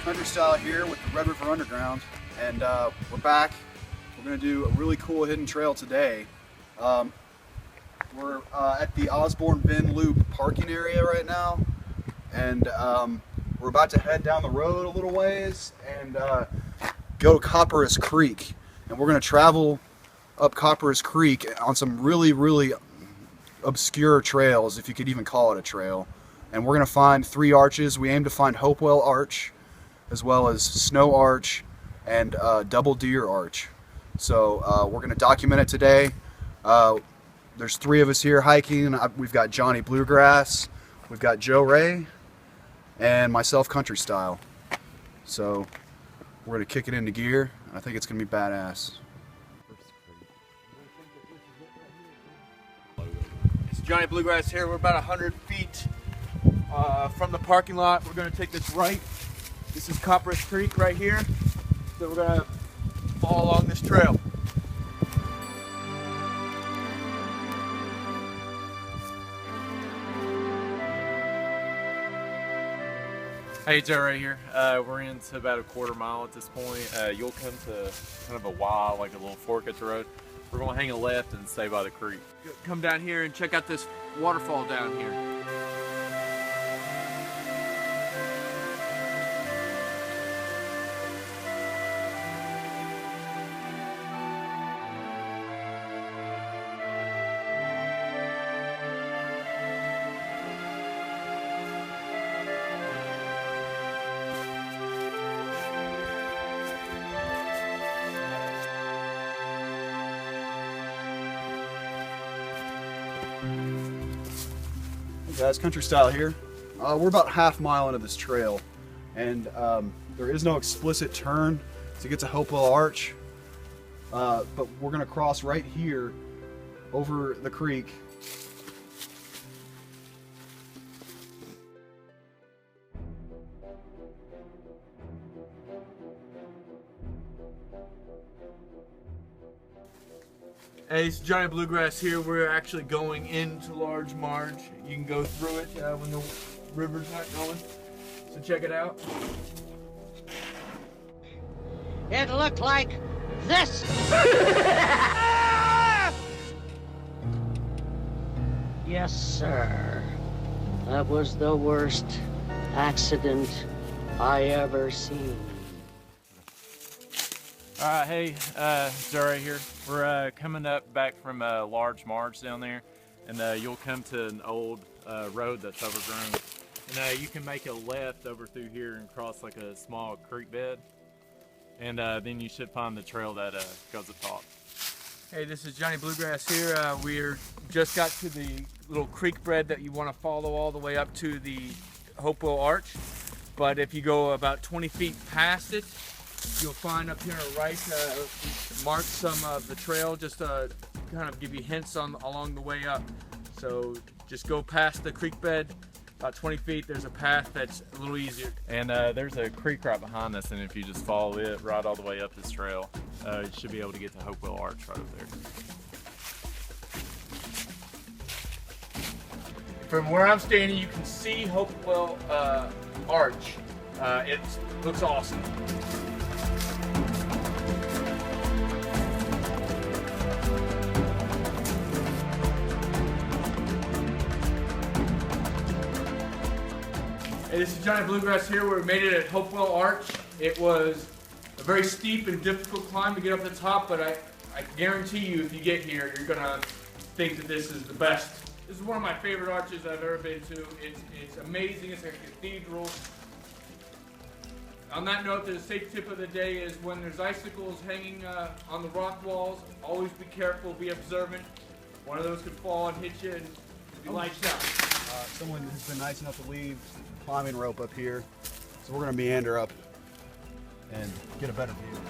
Country Style here with the Red River Underground, and we're back. We're going to do a really cool hidden trail today. We're at the Osborne Bend Loop parking area right now, and we're about to head down the road a little ways and go to Copperas Creek. And we're going to travel up Copperas Creek on some really obscure trails, if you could even call it a trail. And we're going to find 3 arches. We aim to find Hopewell Arch, as well as Snow Arch and Double Deer Arch. So we're going to document it today. There's 3 of us here hiking. We've got Johnny Bluegrass, we've got Joe Ray, and myself, Country Style. So we're going to kick it into gear. I think it's going to be badass. It's Johnny Bluegrass here. We're about 100 feet from the parking lot. We're going to take this right. This is Copperas Creek right here. So we're going to follow along this trail. Hey, Joe right here. We're into about a quarter mile at this point. You'll come to kind of a Y, like a little fork at the road. We're going to hang a left and stay by the creek. Come down here and check out this waterfall down here. Hey guys, Country Style here. We're about half mile into this trail, and there is no explicit turn to get to Hopewell Arch, but we're going to cross right here over the creek. Hey, it's Johnny Bluegrass here. We're actually going into Large Marge. You can go through it when the river's not going. So check it out. It looked like this. Yes, sir. That was the worst accident I ever seen. Alright, hey, Joe right here. We're coming up back from Large Marge down there, and you'll come to an old road that's overgrown. And you can make a left over through here and cross like a small creek bed, and then you should find the trail that goes up top. Hey, this is Johnny Bluegrass here. We're just got to the little creek bed that you want to follow all the way up to the Hopewell Arch. But if you go about 20 feet past it, you'll find up here on the right, mark some of the trail just to kind of give you hints along the way up. So just go past the creek bed, about 20 feet, there's a path that's a little easier. And there's a creek right behind us, and if you just follow it right all the way up this trail, you should be able to get to Hopewell Arch right over there. From where I'm standing, you can see Hopewell Arch. It looks awesome. Hey, this is Johnny Bluegrass here. We made it at Hopewell Arch. It was a very steep and difficult climb to get up the top, but I guarantee you if you get here, you're gonna think that this is the best. This is one of my favorite arches I've ever been to. It's amazing. It's like a cathedral. On that note, the safe tip of the day is when there's icicles hanging on the rock walls, always be careful, be observant. One of those could fall and hit you and be lights out. Someone has been nice enough to leave climbing rope up here, so we're going to meander up and get a better view.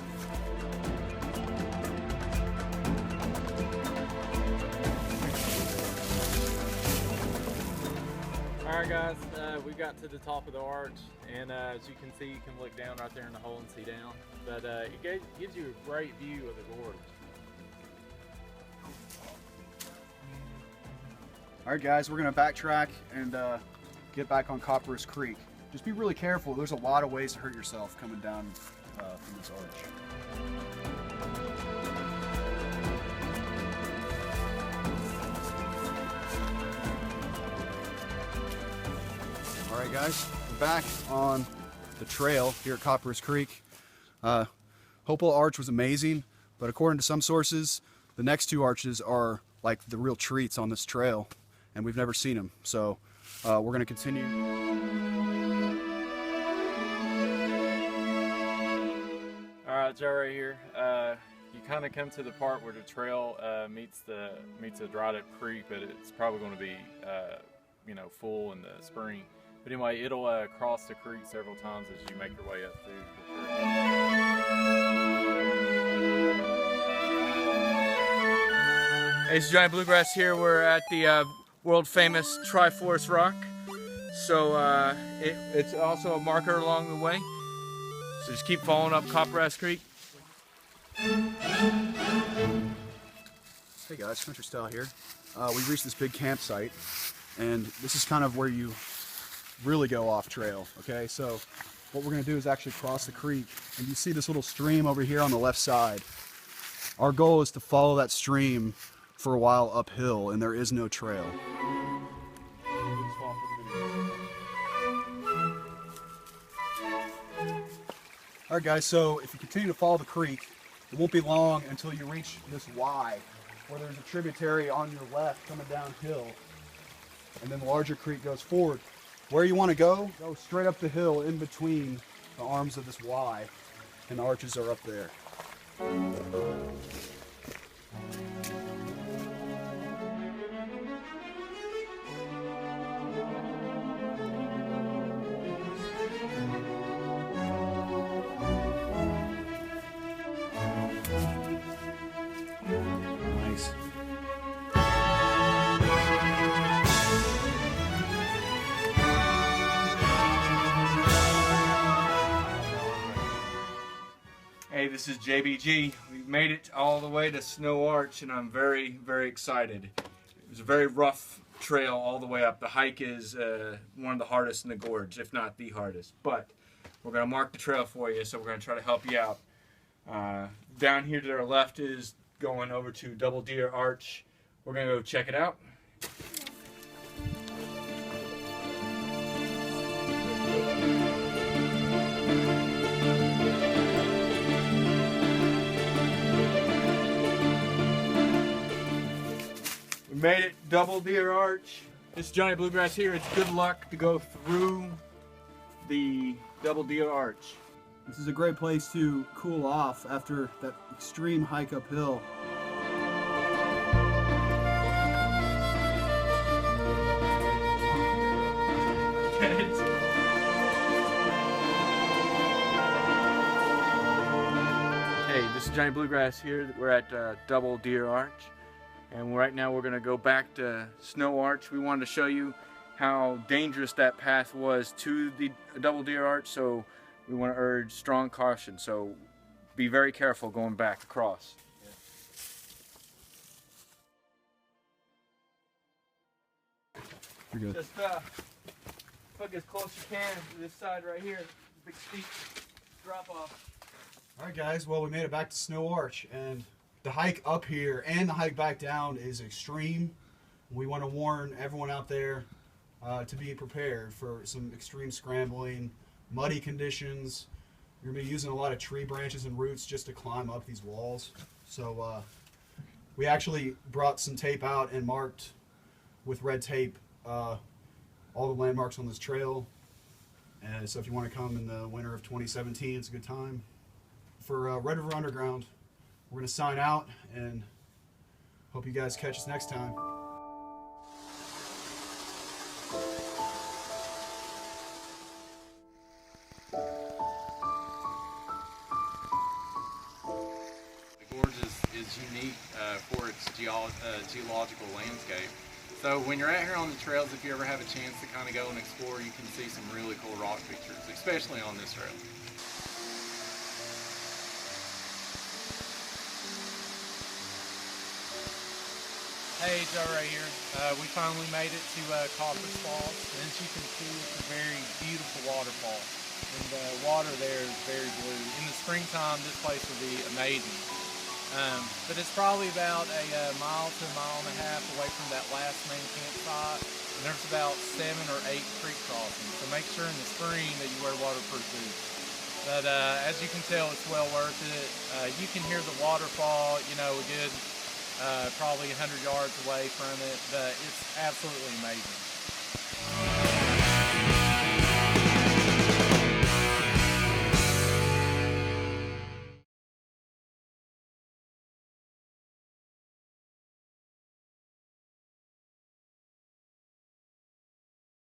Alright guys, we got to the top of the arch, and as you can see, you can look down right there in the hole and see down. But it gives you a great view of the gorge. Alright guys, we're going to backtrack and get back on Copperas Creek. just be really careful. There's a lot of ways to hurt yourself coming down from this arch. All right, guys, we're back on the trail here at Copperas Creek. Hopewell Arch was amazing, but according to some sources, the next two arches are like the real treats on this trail, and we've never seen them. So we're going to continue. All right, Joe, right here. You kind of come to the part where the trail meets a dried up creek, but it's probably going to be full in the spring. But anyway, it'll cross the creek several times as you make your way up through the creek. Hey, this is Johnny Bluegrass here. We're at the world famous Triforce Rock. So it's also a marker along the way. So just keep following up Copperas Creek. Hey guys, Country Style here. We've reached this big campsite, and this is kind of where you really go off trail, okay? So what we're gonna do is actually cross the creek, and you see this little stream over here on the left side. Our goal is to follow that stream for a while uphill, and there is no trail. All right guys, so if you continue to follow the creek, it won't be long until you reach this Y, where there's a tributary on your left coming downhill, and then the larger creek goes forward. Where you want to go straight up the hill in between the arms of this Y, and the arches are up there. Nice. Hey, this is JBG. We've made it all the way to Snow Arch, and I'm very, very excited. It was a very rough trail all the way up. The hike is one of the hardest in the gorge, if not the hardest. But we're going to mark the trail for you, so we're going to try to help you out. Down here to our left is going over to Double Deer Arch. We're going to go check it out. We made it, Double Deer Arch. This is Johnny Bluegrass here. It's good luck to go through the Double Deer Arch. This is a great place to cool off after that extreme hike uphill. Hey, this is Johnny Bluegrass here. We're at Double Deer Arch, and right now we're going to go back to Snow Arch. We wanted to show you how dangerous that path was to the Double Deer Arch, so we want to urge strong caution. So be very careful going back across. You're good. Just hook as close as you can to this side right here. Big steep drop off. All right, guys. Well, we made it back to Snow Arch, and the hike up here and the hike back down is extreme. We want to warn everyone out there to be prepared for some extreme scrambling, muddy conditions. You're going to be using a lot of tree branches and roots just to climb up these walls. So we actually brought some tape out and marked with red tape all the landmarks on this trail. And so if you want to come in the winter of 2017, it's a good time. For Red River Underground, we're going to sign out and hope you guys catch us next time. The gorge is unique for its geological landscape. So when you're out here on the trails, if you ever have a chance to kind of go and explore, you can see some really cool rock features, especially on this trail. Hey, Joe right here. We finally made it to Copperas Falls, and as you can see, it's a very beautiful waterfall, and the water there is very blue. In the springtime, this place will be amazing. But it's probably about a mile to a mile and a half away from that last main campsite, and there's about 7 or 8 creek crossings. So make sure in the spring that you wear waterproof boots. But as you can tell, it's well worth it. You can hear the waterfall, you know, a good probably 100 yards away from it, but it's absolutely amazing.